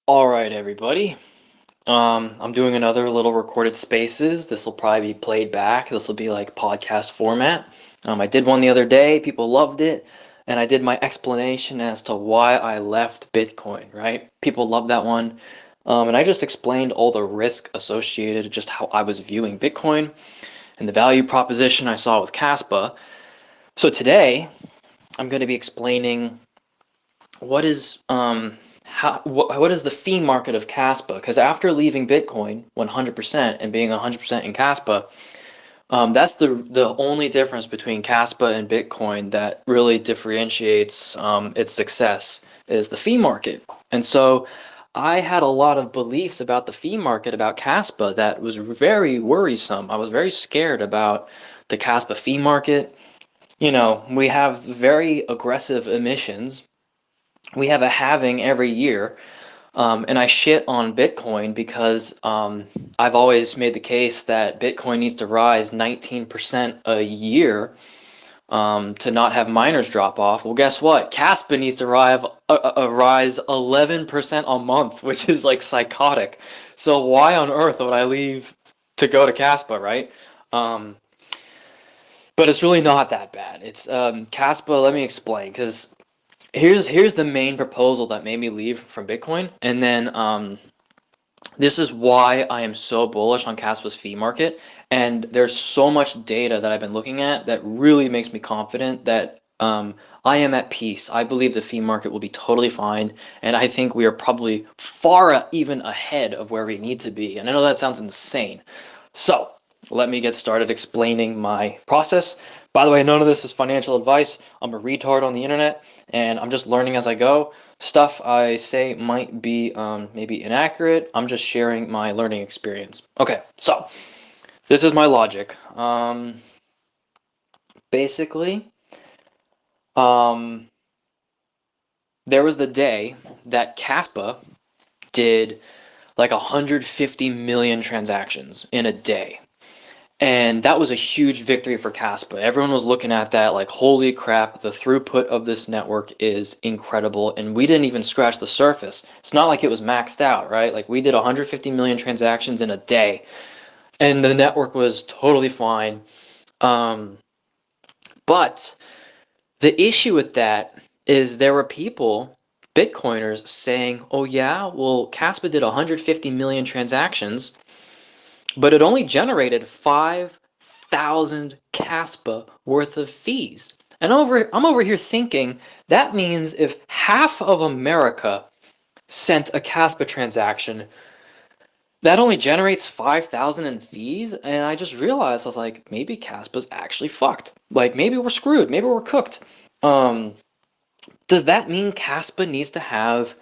All right, everybody. I'm doing another little recorded spaces. This will probably be played back. This will be like podcast format. I did one the other day. People loved it, and I did my explanation as to why I left Bitcoin. Right? People loved that one, and I just explained all the risk associated, just how I was viewing Bitcoin and the value proposition I saw with Caspa. So today, I'm going to be explaining what is what is the fee market of Caspa? Because after leaving Bitcoin 100% and being 100% in Caspa, that's the only difference between Caspa and Bitcoin that really differentiates its success is the fee market. And so I had a lot of beliefs about the fee market, about Caspa, that was very worrisome. I was very scared about the Caspa fee market. We have very aggressive emissions. We have a halving every year. And I shit on Bitcoin because I've always made the case that Bitcoin needs to rise 19% a year to not have miners drop off. Well, guess what? Caspa needs to rise 11% a month, which is like psychotic. So why on earth would I leave to go to Caspa, right? Um, but it's really not that bad. It's Caspa. Let me explain, because here's the main proposal that made me leave from Bitcoin, and then this is why I am so bullish on Caspa's fee market. And there's so much data that I've been looking at that really makes me confident that I am at peace. I believe the fee market will be totally fine, and I think we are probably far even ahead of where we need to be. And I know that sounds insane. So let me get started explaining my process. By the way, none of this is financial advice. I'm a retard on the internet, and I'm just learning as I go. Stuff I say might be maybe inaccurate. I'm just sharing my learning experience. Okay, so this is my logic. Basically, um, there was the day that Caspa did like 150 million transactions in a day. And that was a huge victory for Caspa. Everyone was looking at that like, holy crap, the throughput of this network is incredible. And we didn't even scratch the surface. It's not like it was maxed out, right? Like, we did 150 million transactions in a day, and the network was totally fine. Um, but the issue with that is there were people, Bitcoiners, saying, oh, yeah, well, Caspa did 150 million transactions, but it only generated 5,000 Caspa worth of fees. And I'm over here thinking that means if half of America sent a Caspa transaction, that only generates 5,000 in fees. And I just realized, I was like, maybe Caspa's actually fucked. Like, maybe we're screwed. Maybe we're cooked. Um, does that mean Caspa needs to have,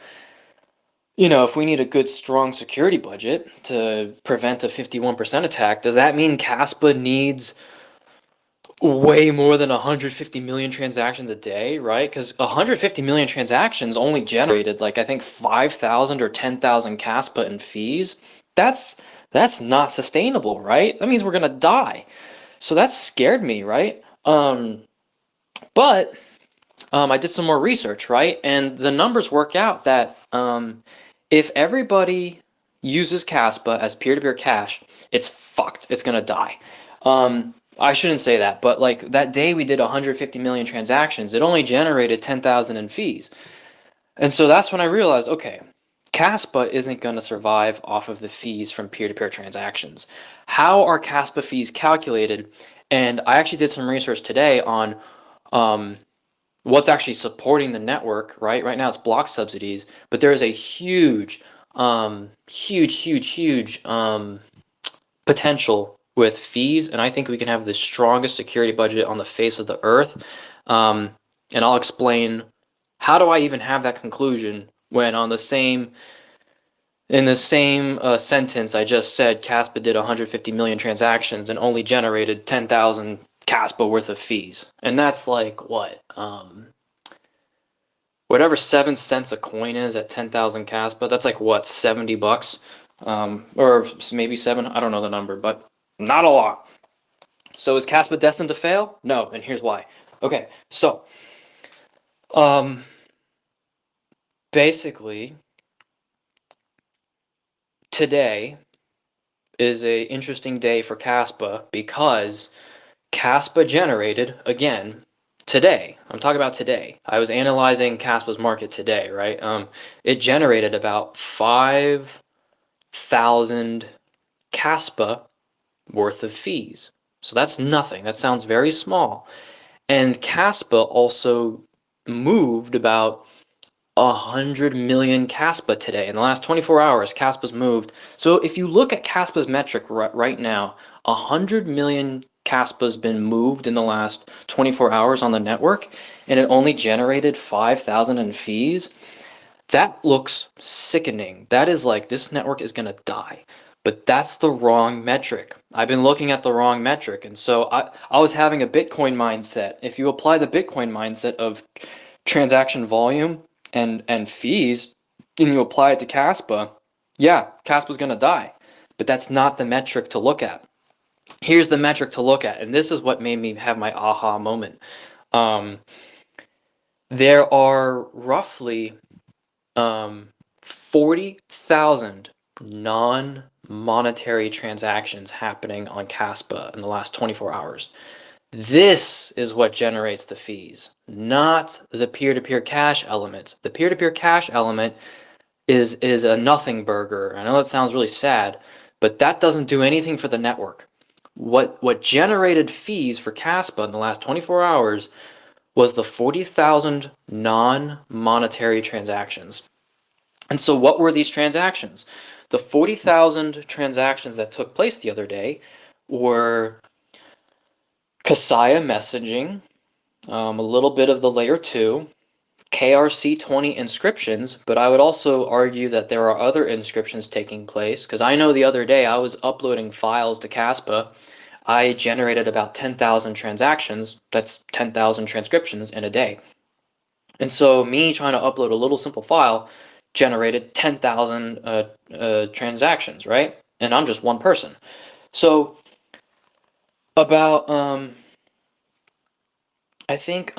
if we need a good, strong security budget to prevent a 51% attack, does that mean Caspa needs way more than 150 million transactions a day, right? Because 150 million transactions only generated like, I think, 5,000 or 10,000 Caspa in fees. That's that's not sustainable, right? That means we're gonna die. So that scared me, right? But I did some more research, right? And the numbers work out that if everybody uses Caspa as peer-to-peer cash, it's fucked. It's gonna die. I shouldn't say that, but like that day we did 150 million transactions, it only generated 10,000 in fees. And so that's when I realized, okay, Caspa isn't going to survive off of the fees from peer-to-peer transactions. How are Caspa fees calculated? And I actually did some research today on um, what's actually supporting the network, right? Right now it's block subsidies, but there is a huge potential with fees, and I think we can have the strongest security budget on the face of the earth. Um, and I'll explain how do I even have that conclusion when in the same sentence I just said Caspa did 150 million transactions and only generated 10,000 Caspa worth of fees, and that's like what whatever 7 cents a coin is at 10,000 Caspa, that's like what, $70, or maybe seven. I don't know the number, but not a lot. So is Caspa destined to fail? No, and here's why. Okay, so um, basically, today is a interesting day for Caspa because Caspa generated again today. I'm talking about today. I was analyzing Caspa's market today, right? It generated about 5,000 Caspa worth of fees. So that's nothing. That sounds very small. And Caspa also moved about 100 million Caspa today. In the last 24 hours, Caspa's moved. So if you look at Caspa's metric right now, 100 million Caspa's been moved in the last 24 hours on the network, and it only generated 5,000 in fees. That looks sickening. That is like, this network is going to die. But that's the wrong metric. I've been looking at the wrong metric. And so I was having a Bitcoin mindset. If you apply the Bitcoin mindset of transaction volume and fees, and you apply it to Caspa, yeah, Caspa's going to die. But that's not the metric to look at. Here's the metric to look at. And this is what made me have my aha moment. There are roughly 40,000 non-monetary transactions happening on Caspa in the last 24 hours. This is what generates the fees, not the peer-to-peer cash element. The peer-to-peer cash element is a nothing burger. I know that sounds really sad, but that doesn't do anything for the network. What generated fees for Caspa in the last 24 hours was the 40,000 non-monetary transactions. And so what were these transactions? The 40,000 transactions that took place the other day were Kaspa messaging, a little bit of the layer 2, KRC20 inscriptions, but I would also argue that there are other inscriptions taking place, because I know the other day I was uploading files to Caspa. I generated about 10,000 transactions. That's 10,000 transcriptions in a day. And so me trying to upload a little simple file generated 10,000 transactions, right? And I'm just one person. So about I think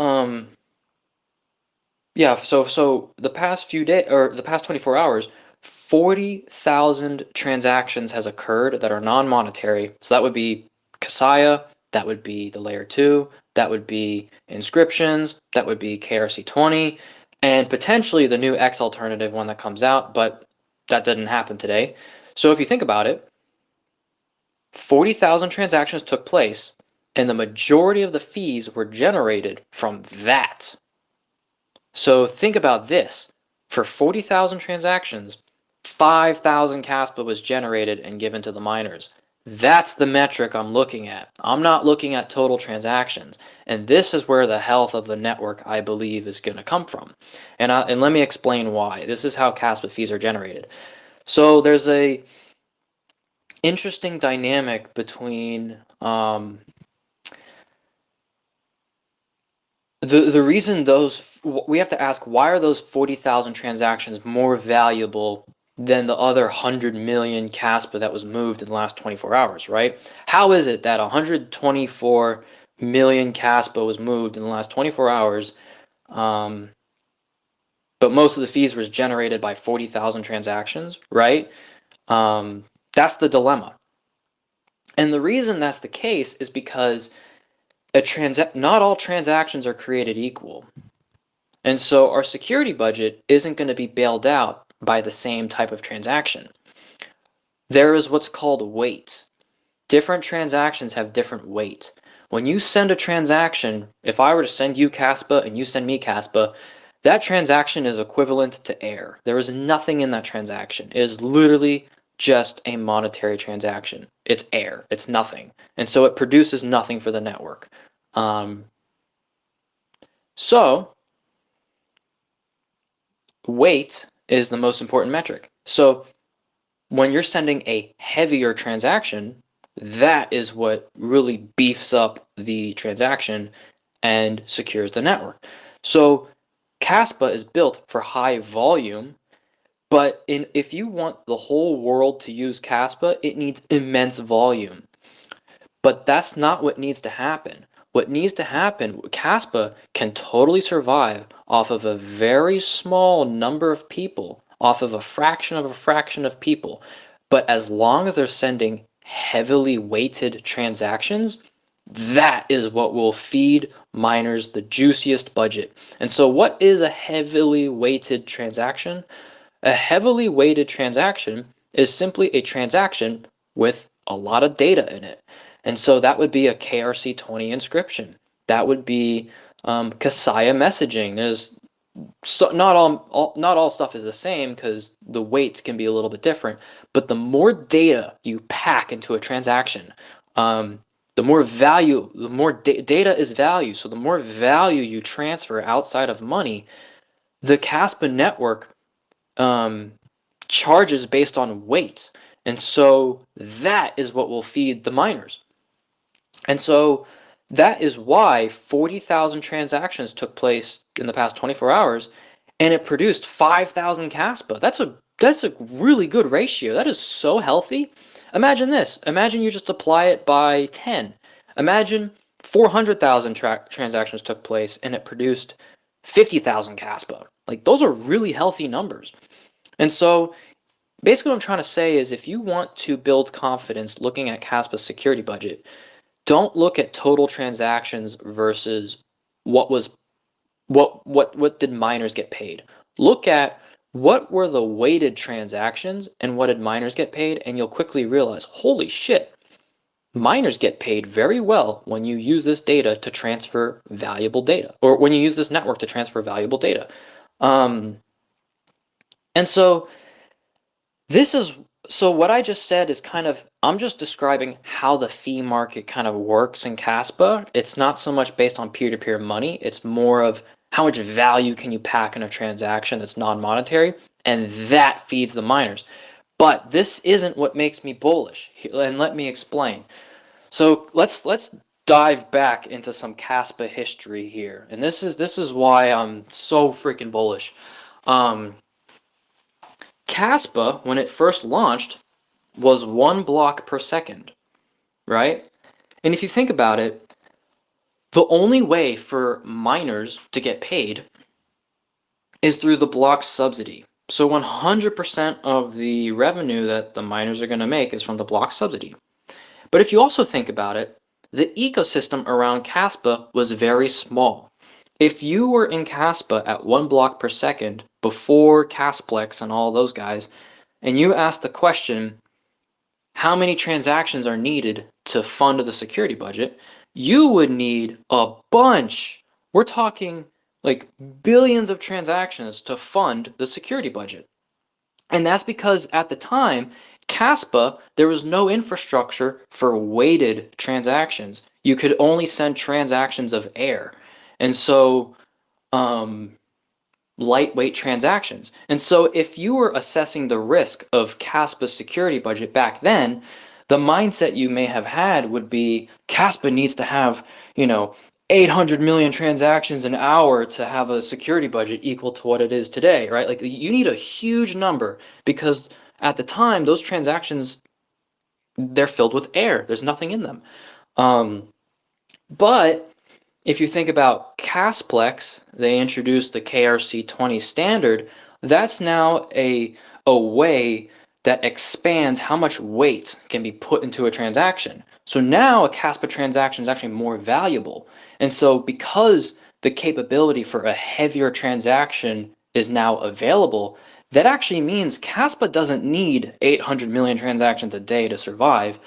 yeah, so the past few days, or the past 24 hours, 40,000 transactions has occurred that are non-monetary. So that would be Kasaya, that would be the layer 2, that would be inscriptions, that would be KRC20, and potentially the new X alternative one that comes out, but that didn't happen today. So if you think about it, 40,000 transactions took place, and the majority of the fees were generated from that. So think about this. For 40,000 transactions, 5,000 Caspa was generated and given to the miners. That's the metric I'm looking at. I'm not looking at total transactions. And this is where the health of the network, I believe, is going to come from. And let me explain why. This is how Caspa fees are generated. So there's a interesting dynamic between the reason we have to ask, why are those 40,000 transactions more valuable than the other 100 million Caspa that was moved in the last 24 hours, right? How is it that 124 million Caspa was moved in the last 24 hours, but most of the fees was generated by 40,000 transactions, right? That's the dilemma. And the reason that's the case is because not all transactions are created equal. And so our security budget isn't going to be bailed out by the same type of transaction. There is what's called weight. Different transactions have different weight. When you send a transaction, if I were to send you Caspa and you send me Caspa, that transaction is equivalent to air. There is nothing in that transaction. It is literally just a monetary transaction. It's air. It's nothing. And so it produces nothing for the network. So weight is the most important metric. So when you're sending a heavier transaction, that is what really beefs up the transaction and secures the network. So Caspa is built for high volume, but if you want the whole world to use Caspa, it needs immense volume. But that's not what needs to happen. What needs to happen, Caspa can totally survive off of a very small number of people, off of a fraction of people. But as long as they're sending heavily weighted transactions, that is what will feed miners the juiciest budget. And so what is a heavily weighted transaction? A heavily weighted transaction is simply a transaction with a lot of data in it. And so that would be a KRC20 inscription. That would be Kasaya messaging. There's so not all stuff is the same because the weights can be a little bit different. But the more data you pack into a transaction, the more value, the more data is value. So the more value you transfer outside of money, the Caspa network charges based on weight. And so that is what will feed the miners. And so that is why 40,000 transactions took place in the past 24 hours and it produced 5,000 Caspa. That's a really good ratio. That is so healthy. Imagine this. Imagine you just apply it by 10. Imagine 400,000 transactions took place and it produced 50,000 Caspa. Like those are really healthy numbers. And so basically what I'm trying to say is if you want to build confidence looking at Caspa's security budget, don't look at total transactions versus what did miners get paid. Look at what were the weighted transactions and what did miners get paid, and you'll quickly realize, holy shit, miners get paid very well when you use this data to transfer valuable data, or when you use this network to transfer valuable data. And so this is so what I just said is kind of, I'm just describing how the fee market kind of works in Caspa. It's not so much based on peer-to-peer money. It's more of how much value can you pack in a transaction that's non-monetary, and that feeds the miners. But this isn't what makes me bullish, and let me explain. So let's dive back into some Caspa history here, and this is why I'm so freaking bullish. Caspa, when it first launched, was 1 block per second, right? And if you think about it, the only way for miners to get paid is through the block subsidy. So 100% of the revenue that the miners are going to make is from the block subsidy. But if you also think about it, the ecosystem around Caspa was very small. If you were in Caspa at 1 block per second before Casplex and all those guys, and you asked the question, how many transactions are needed to fund the security budget, you would need a bunch. We're talking like billions of transactions to fund the security budget. And that's because at the time, Caspa, there was no infrastructure for weighted transactions. You could only send transactions of air. And so lightweight transactions. And so if you were assessing the risk of Caspa's security budget back then, the mindset you may have had would be Caspa needs to have, 800 million transactions an hour to have a security budget equal to what it is today, right? Like you need a huge number because at the time those transactions, they're filled with air. There's nothing in them. But if you think about Casplex, they introduced the KRC20 standard. That's now a way that expands how much weight can be put into a transaction. So now a Caspa transaction is actually more valuable. And so because the capability for a heavier transaction is now available, that actually means Caspa doesn't need 800 million transactions a day to survive.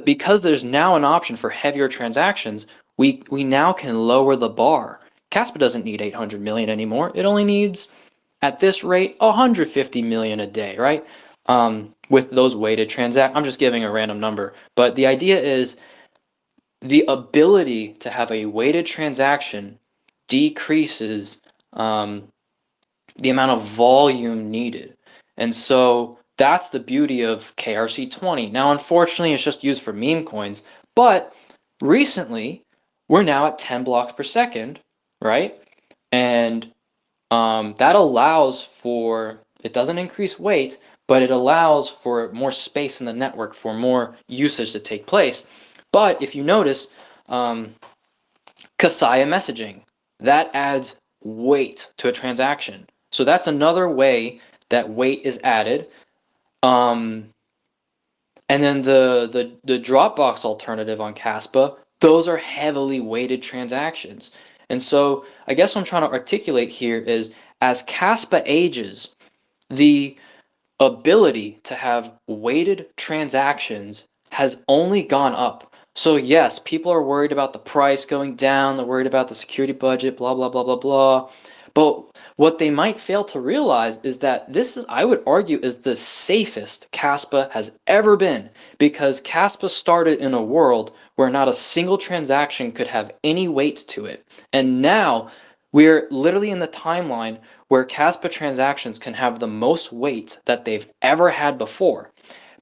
Because there's now an option for heavier transactions, we now can lower the bar. Caspa doesn't need 800 million anymore. It only needs, at this rate, 150 million a day, right? With those weighted transactions. I'm just giving a random number. But the idea is the ability to have a weighted transaction decreases the amount of volume needed. And so that's the beauty of KRC20. Now, unfortunately, it's just used for meme coins, but recently we're now at 10 blocks per second, right? And that allows for, it doesn't increase weight, but it allows for more space in the network for more usage to take place. But if you notice, Kasaya messaging, that adds weight to a transaction. So that's another way that weight is added. And then the Dropbox alternative on Caspa, those are heavily weighted transactions. And so I guess what I'm trying to articulate here is as Caspa ages, the ability to have weighted transactions has only gone up. So yes, people are worried about the price going down, they're worried about the security budget, blah, blah, blah, blah, blah. But what they might fail to realize is that this is, I would argue, is the safest Caspa has ever been because Caspa started in a world where not a single transaction could have any weight to it. And now we're literally in the timeline where Caspa transactions can have the most weight that they've ever had before.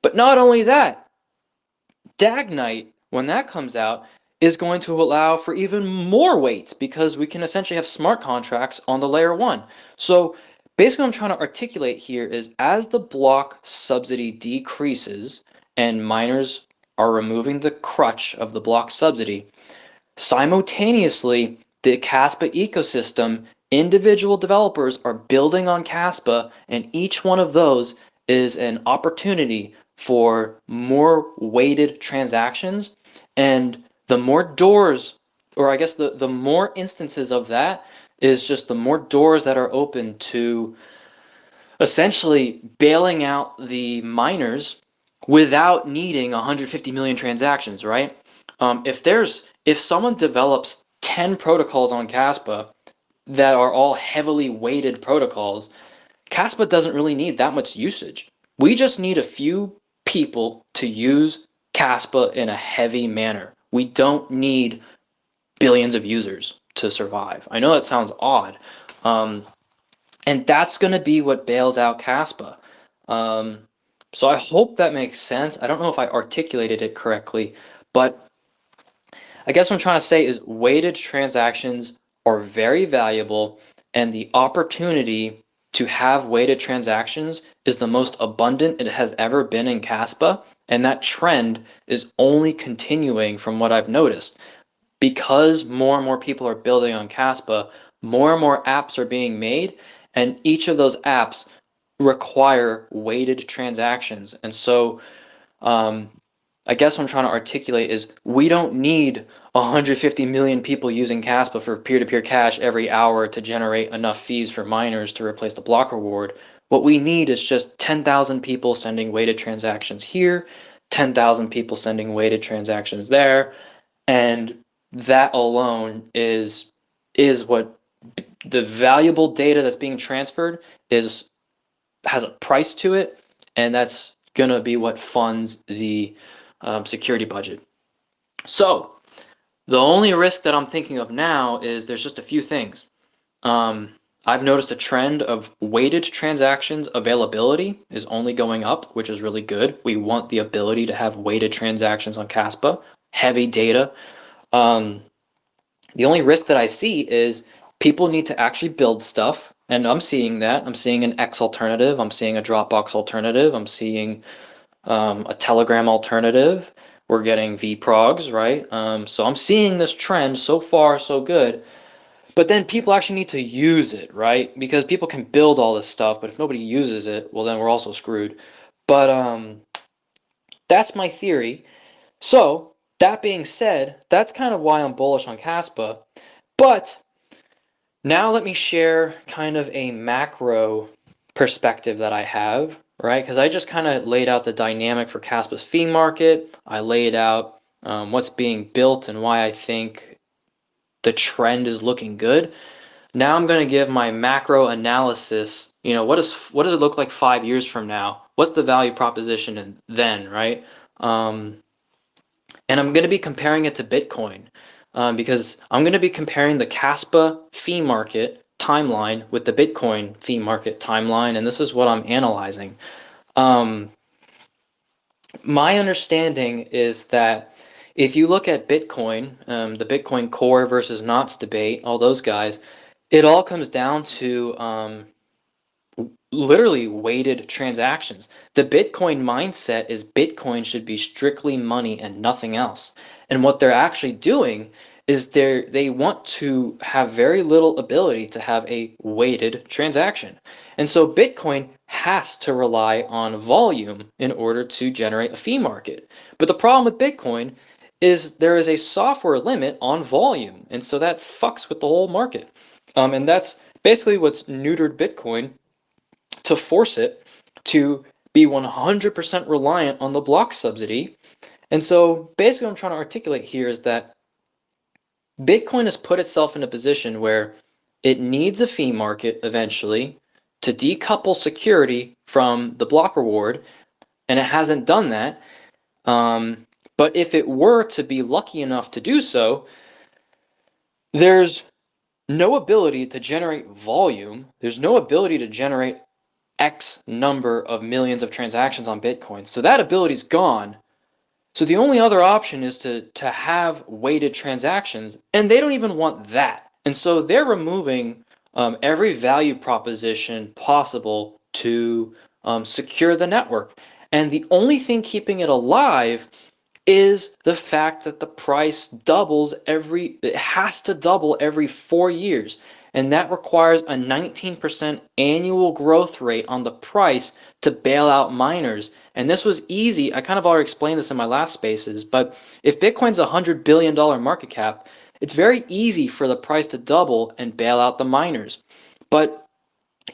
But not only that, Dagnite, when that comes out, is going to allow for even more weight because we can essentially have smart contracts on the layer one. So basically what I'm trying to articulate here is as the block subsidy decreases and miners are removing the crutch of the block subsidy, simultaneously, the Caspa ecosystem, individual developers are building on Caspa, and each one of those is an opportunity for more weighted transactions. And the more doors, or I guess the more instances of that is just the more doors that are open to essentially bailing out the miners without needing 150 million transactions, right? If someone develops 10 protocols on Caspa that are all heavily weighted protocols, Caspa doesn't really need that much usage. We just need a few people to use Caspa in a heavy manner. We don't need billions of users to survive. I know that sounds odd, um, and that's going to be what bails out Caspa. Um, so I hope that makes sense. I don't know if I articulated it correctly, but I guess what I'm trying to say is weighted transactions are very valuable, and the opportunity to have weighted transactions is the most abundant it has ever been in Caspa, and that trend is only continuing from what I've noticed. Because more and more people are building on Caspa, more and more apps are being made, and each of those apps require weighted transactions. And so um, I guess what I'm trying to articulate is we don't need 150 million people using Caspa for peer-to-peer cash every hour to generate enough fees for miners to replace the block reward. What we need is just 10,000 people sending weighted transactions here, 10,000 people sending weighted transactions there, and that alone is what the valuable data that's being transferred is has a price to it, and that's gonna be what funds the security budget. So the only risk that I'm thinking of now is there's just a few things. Um, I've noticed a trend of weighted transactions availability is only going up, which is really good. We want the ability to have weighted transactions on Caspa, heavy data. Um, the only risk that I see is people need to actually build stuff, and I'm seeing that. I'm seeing an X alternative. I'm seeing a Dropbox alternative. I'm seeing a Telegram alternative. We're getting vprogs, right? So I'm seeing this trend. So far, so good. But then people actually need to use it, right? Because people can build all this stuff, but if nobody uses it, well, then we're also screwed. But that's my theory. So that being said, that's kind of why I'm bullish on Caspa. But now let me share kind of a macro perspective that I have, right? Because I just kind of laid out the dynamic for Caspa's fee market. I laid out what's being built and why I think the trend is looking good. Now I'm going to give my macro analysis. You know, what does it look like 5 years from now? What's the value proposition then, right? And I'm going to be comparing it to Bitcoin because I'm going to be comparing the Caspa fee market timeline with the Bitcoin fee market timeline, and this is what I'm analyzing. Um, my understanding is that if you look at Bitcoin, the Bitcoin Core versus Knots debate, all those guys, it all comes down to literally weighted transactions. The Bitcoin mindset is Bitcoin should be strictly money and nothing else. And what they're actually doing is they want to have very little ability to have a weighted transaction. And so Bitcoin has to rely on volume in order to generate a fee market. But the problem with Bitcoin is there is a software limit on volume, and so that fucks with the whole market. And that's basically what's neutered Bitcoin to force it to be 100% reliant on the block subsidy. And so basically what I'm trying to articulate here is that Bitcoin has put itself in a position where it needs a fee market eventually to decouple security from the block reward, and it hasn't done that. But if it were to be lucky enough to do so, there's no ability to generate volume. There's no ability to generate X number of millions of transactions on Bitcoin. So that ability's gone. So the only other option is to have weighted transactions, and they don't even want that. And so they're removing every value proposition possible to secure the network. And the only thing keeping it alive is the fact that the price it has to double every 4 years. And that requires a 19% annual growth rate on the price to bail out miners. And this was easy. I kind of already explained this in my last spaces, but if Bitcoin's a $100 billion market cap, it's very easy for the price to double and bail out the miners. But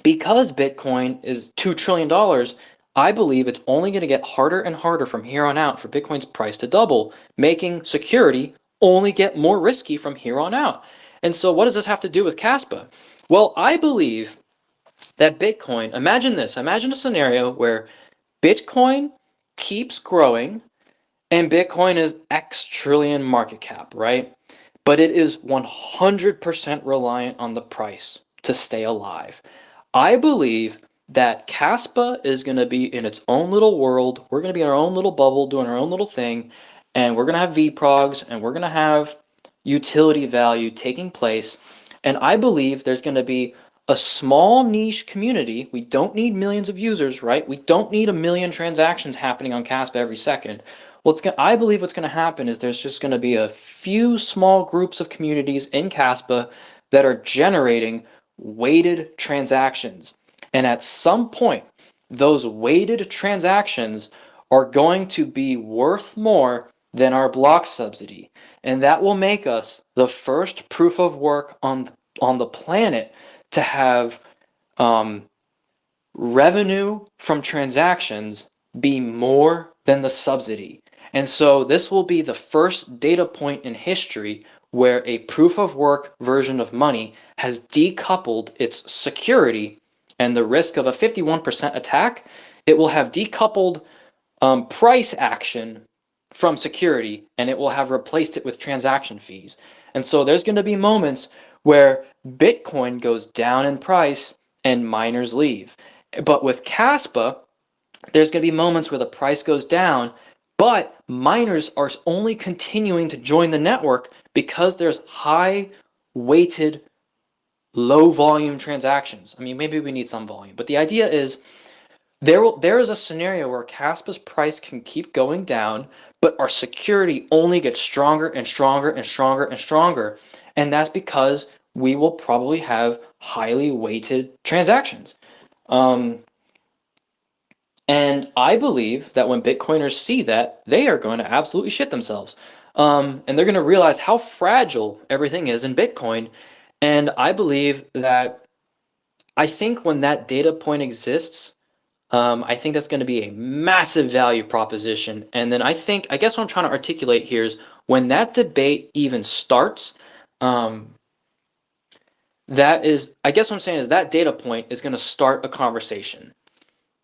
because Bitcoin is $2 trillion, I believe it's only going to get harder and harder from here on out for Bitcoin's price to double, making security only get more risky from here on out. And so what does this have to do with Caspa? Well, I believe that Bitcoin, imagine this, imagine a scenario where Bitcoin keeps growing and Bitcoin is X trillion market cap, right? But it is 100% reliant on the price to stay alive. I believe that Caspa is going to be in its own little world. We're going to be in our own little bubble doing our own little thing, and we're going to have VProgs, and we're going to have utility value taking place. And I believe there's going to be a small niche community. We don't need millions of users, right? We don't need a million transactions happening on Caspa every second. I believe what's going to happen is there's just going to be a few small groups of communities in Caspa that are generating weighted transactions. And at some point, those weighted transactions are going to be worth more than our block subsidy. And that will make us the first proof of work on the planet to have revenue from transactions be more than the subsidy. And so this will be the first data point in history where a proof of work version of money has decoupled its security and the risk of a 51% attack. It will have decoupled price action from security, and it will have replaced it with transaction fees. And so there's going to be moments where Bitcoin goes down in price and miners leave. But with Caspa, there's going to be moments where the price goes down, but miners are only continuing to join the network because there's high weighted, low volume transactions. I mean, maybe we need some volume, but the idea is there is a scenario where Caspa's price can keep going down, but our security only gets stronger and stronger and stronger and stronger. And that's because we will probably have highly weighted transactions. And I believe that when Bitcoiners see that, they are going to absolutely shit themselves. And they're going to realize how fragile everything is in Bitcoin. And I believe that I think when that data point exists, I think that's going to be a massive value proposition. And then I guess what I'm trying to articulate here is when that debate even starts, I guess what I'm saying is that data point is going to start a conversation.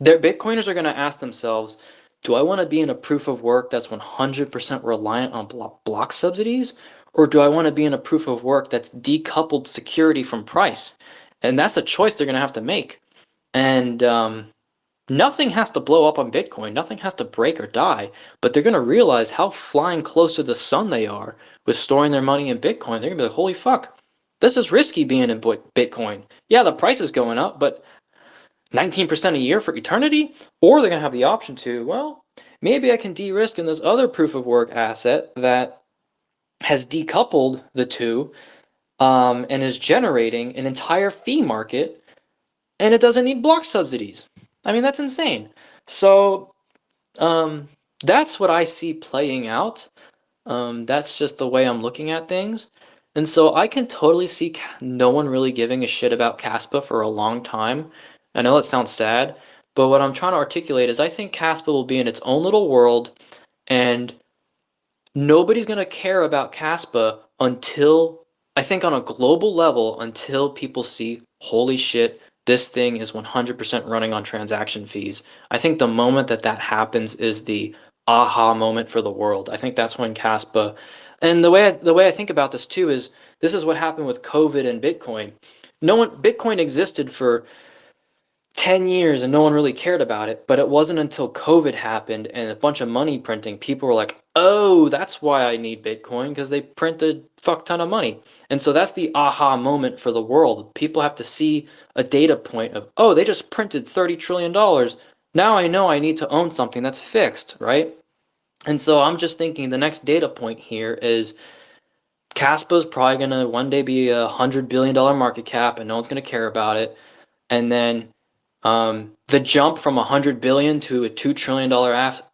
Bitcoiners are going to ask themselves, do I want to be in a proof of work that's 100% reliant on block subsidies? Or do I want to be in a proof of work that's decoupled security from price? And that's a choice they're going to have to make. And nothing has to blow up on Bitcoin. Nothing has to break or die. But they're going to realize how flying close to the sun they are with storing their money in Bitcoin. They're going to be like, holy fuck, this is risky being in Bitcoin. Yeah, the price is going up, but 19% a year for eternity? Or they're going to have the option to, well, maybe I can de-risk in this other proof of work asset that has decoupled the two and is generating an entire fee market, and it doesn't need block subsidies. I mean, that's insane. So, um, that's what I see playing out. That's just the way I'm looking at things. And so I can totally see no one really giving a shit about Caspa for a long time. I know it sounds sad, but what I'm trying to articulate is I think Caspa will be in its own little world, and nobody's going to care about Caspa until, I think on a global level, until people see, holy shit, this thing is 100% running on transaction fees. I think the moment that that happens is the aha moment for the world. I think that's when Caspa, and the way I think about this too is this is what happened with COVID and Bitcoin. No one Bitcoin existed for 10 years and no one really cared about it, but it wasn't until COVID happened and a bunch of money printing, people were like, oh, that's why I need Bitcoin, because they printed fuck ton of money. And so that's the aha moment for the world. People have to see a data point of, oh, they just printed $30 trillion. Now I know I need to own something that's fixed, right? And so I'm just thinking the next data point here is Caspa's probably going to one day be $100 billion market cap and no one's going to care about it. And then the jump from 100 billion to a $2 trillion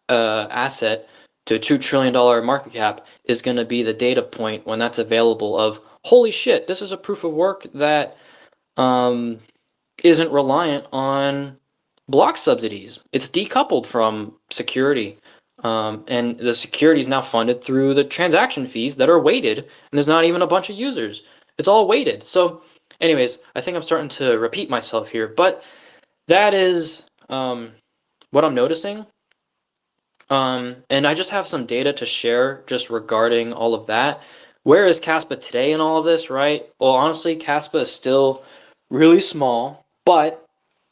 asset to a $2 trillion market cap is going to be the data point when that's available of holy shit, this is a proof of work that um, isn't reliant on block subsidies. It's decoupled from security. And the security is now funded through the transaction fees that are weighted, and there's not even a bunch of users. It's all weighted. So, anyways, I think I'm starting to repeat myself here, but that is what I'm noticing. And I just have some data to share just regarding all of that. Where is Caspa today in all of this, right? Well, honestly, Caspa is still really small, but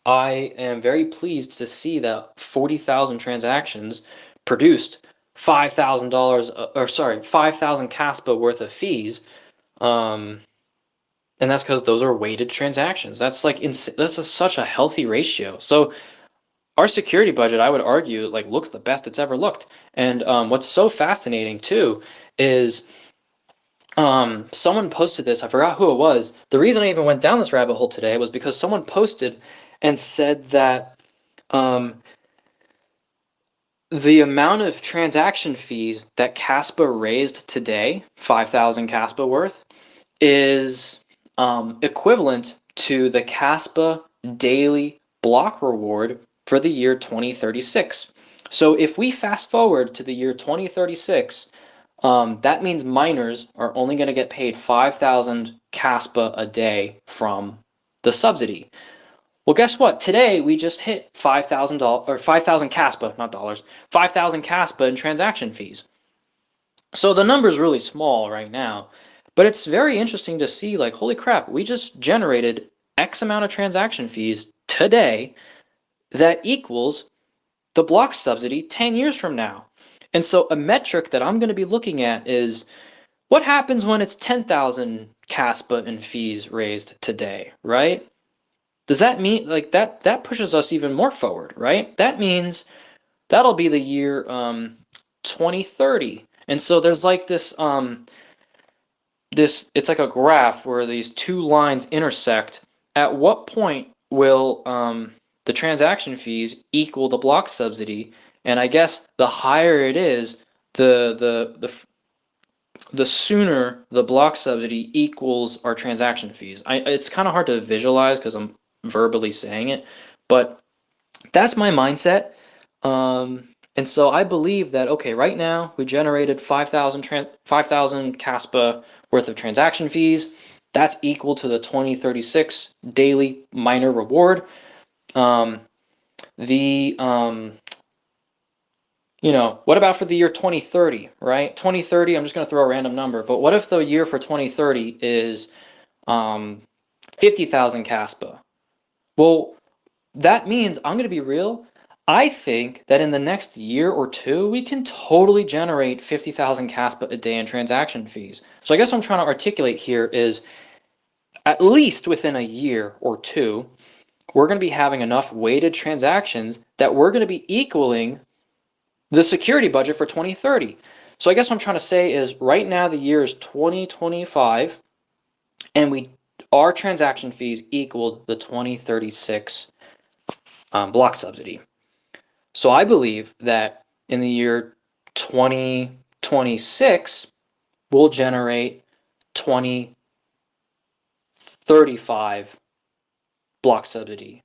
I am very pleased to see that 40,000 transactions produced $5,000, or sorry, 5,000 Caspa worth of fees. Um, and that's because those are weighted transactions. That's like such a healthy ratio. So our security budget, I would argue, like looks the best it's ever looked. And what's so fascinating too is someone posted this. I forgot who it was. The reason I even went down this rabbit hole today was because someone posted and said that um, the amount of transaction fees that Caspa raised today, 5,000 Caspa worth, is equivalent to the Caspa daily block reward for the year 2036. So if we fast forward to the year 2036, that means miners are only going to get paid 5,000 Caspa a day from the subsidy. Well, guess what? Today we just hit $5,000 or 5,000 Caspa, not dollars, 5,000 Caspa in transaction fees. So the number is really small right now, but it's very interesting to see like, holy crap, we just generated X amount of transaction fees today that equals the block subsidy 10 years from now. And so a metric that I'm going to be looking at is what happens when it's 10,000 Caspa in fees raised today, right? Does that mean like that pushes us even more forward, right? That means that'll be the year 2030. And so there's like this it's like a graph where these two lines intersect. At what point will the transaction fees equal the block subsidy? And I guess the higher it is, the sooner the block subsidy equals our transaction fees. It's kind of hard to visualize because I'm verbally saying it, but that's my mindset. And so I believe that, okay, right now we generated 5,000 Caspa worth of transaction fees. That's equal to the 2036 daily miner reward. Um, the what about for the year 2030, right? 2030, I'm just going to throw a random number, but what if the year for 2030 is 50,000 Caspa? Well, that means I'm going to be real. I think that in the next year or two, we can totally generate 50,000 Caspa a day in transaction fees. So I guess what I'm trying to articulate here is at least within a year or two, we're going to be having enough weighted transactions that we're going to be equaling the security budget for 2030. So I guess what I'm trying to say is right now the year is 2025 and our transaction fees equaled the 2036 block subsidy. So I believe that in the year 2026, we'll generate 2035 block subsidy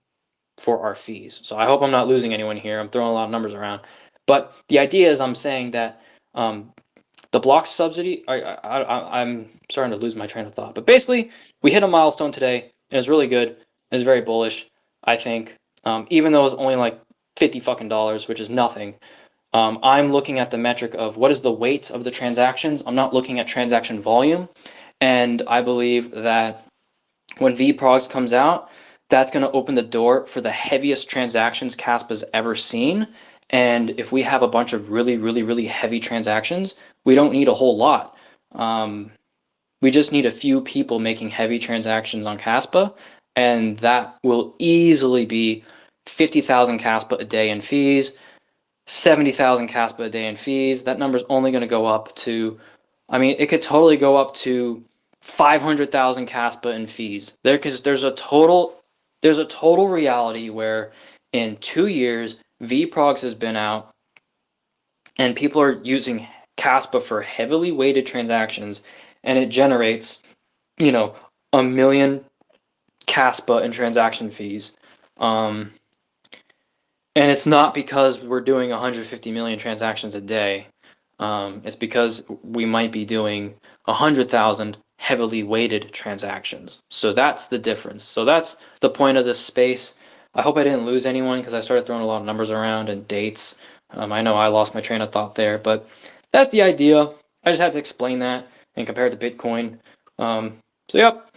for our fees. So I hope I'm not losing anyone here. I'm throwing a lot of numbers around. But the idea is I'm saying that the block subsidy, I'm starting to lose my train of thought. But basically, we hit a milestone today. And it's really good. It's very bullish, I think. Even though it's only like $50 fucking, which is nothing. I'm looking at the metric of what is the weight of the transactions. I'm not looking at transaction volume. And I believe that when VPROGS comes out, that's going to open the door for the heaviest transactions Caspa's ever seen. And if we have a bunch of really, really, really heavy transactions, we don't need a whole lot. We just need a few people making heavy transactions on Caspa, and that will easily be 50,000 Caspa a day in fees, 70,000 Caspa a day in fees. That number's only going to go up to, I mean, it could totally go up to 500,000 Caspa in fees. Because there's a total reality where in 2 years, VPROGS has been out and people are using Caspa for heavily weighted transactions, and it generates, you know, 1 million Caspa in transaction fees. And it's not because we're doing 150 million transactions a day. It's because we might be doing 100,000 heavily weighted transactions. So that's the difference. So that's the point of this space. I hope I didn't lose anyone because I started throwing a lot of numbers around and dates. I know I lost my train of thought there, but that's the idea. I just had to explain that and compare it to Bitcoin. So yep,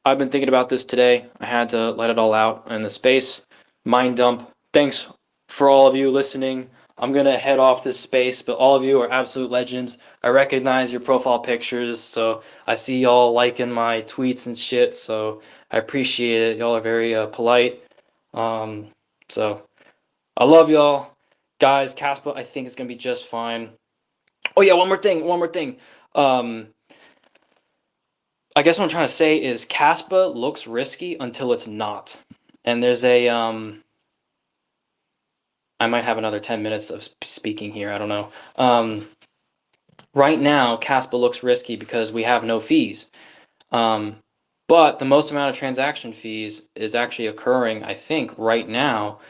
I've been thinking about this today. I had to let it all out in the space. Mind dump. Thanks for all of you listening. I'm going to head off this space, but all of you are absolute legends. I recognize your profile pictures, so I see y'all liking my tweets and shit, so I appreciate it. Y'all are very polite. So I love y'all. Guys, Caspa, I think it's going to be just fine. Oh yeah, one more thing. I guess what I'm trying to say is Caspa looks risky until it's not. And there's a I might have another 10 minutes of speaking here. I don't know. Right now, Caspa looks risky because we have no fees. But the most amount of transaction fees is actually occurring, I think, right now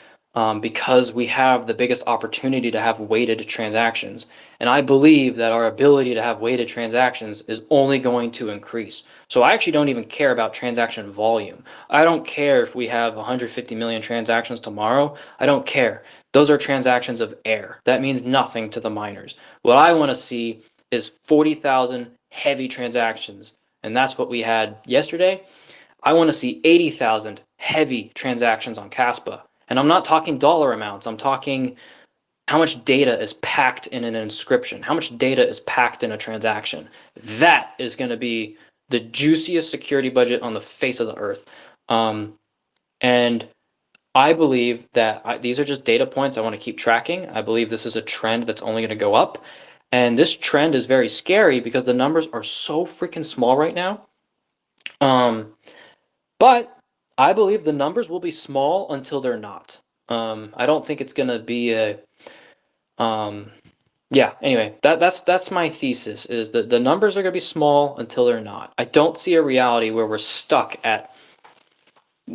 because we have the biggest opportunity to have weighted transactions. And I believe that our ability to have weighted transactions is only going to increase. So I actually don't even care about transaction volume. I don't care if we have 150 million transactions tomorrow. I don't care. Those are transactions of air. That means nothing to the miners. What I want to see is 40,000 heavy transactions. And that's what we had yesterday. I want to see 80,000 heavy transactions on Caspa. And I'm not talking dollar amounts. I'm talking how much data is packed in an inscription, how much data is packed in a transaction. That is going to be the juiciest security budget on the face of the earth. And I believe that these are just data points I want to keep tracking. I believe this is a trend that's only going to go up. And this trend is very scary because the numbers are so freaking small right now. But I believe the numbers will be small until they're not. I don't think it's gonna be a yeah, anyway, that's my thesis is that the numbers are gonna be small until they're not. I don't see a reality where we're stuck at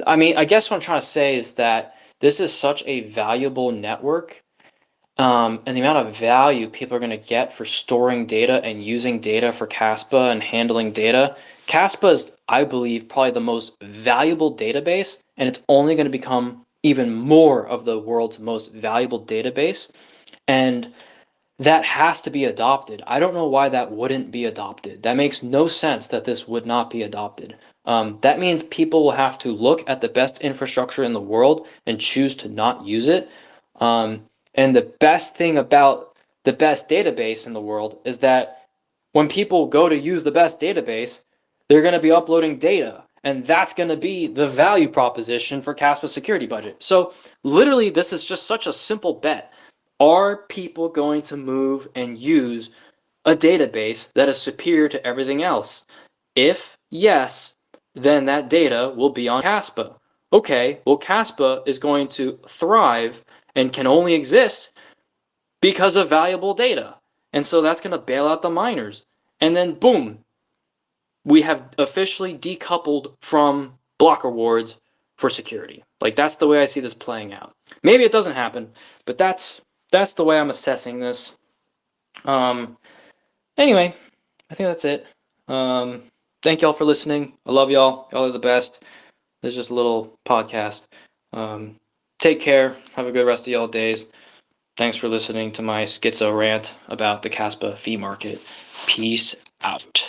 I mean, I guess what I'm trying to say is that this is such a valuable network. And the amount of value people are going to get for storing data and using data for Caspa and handling data. Caspa is, I believe, probably the most valuable database, and it's only going to become even more of the world's most valuable database. And that has to be adopted. I don't know why that wouldn't be adopted. That makes no sense that this would not be adopted. That means people will have to look at the best infrastructure in the world and choose to not use it. And the best thing about the best database in the world is that when people go to use the best database, they're going to be uploading data. And that's going to be the value proposition for Caspa's security budget. So literally, this is just such a simple bet. Are people going to move and use a database that is superior to everything else? If yes, then that data will be on Caspa. okay, well, Caspa is going to thrive and can only exist because of valuable data. And so that's going to bail out the miners. And then boom, we have officially decoupled from block rewards for security. Like, that's the way I see this playing out. Maybe it doesn't happen, but that's the way I'm assessing this. Anyway, I think that's it. Thank y'all for listening. I love y'all. Y'all are the best. This is just a little podcast. Take care. Have a good rest of y'all days. Thanks for listening to my schizo rant about the Caspa fee market. Peace out.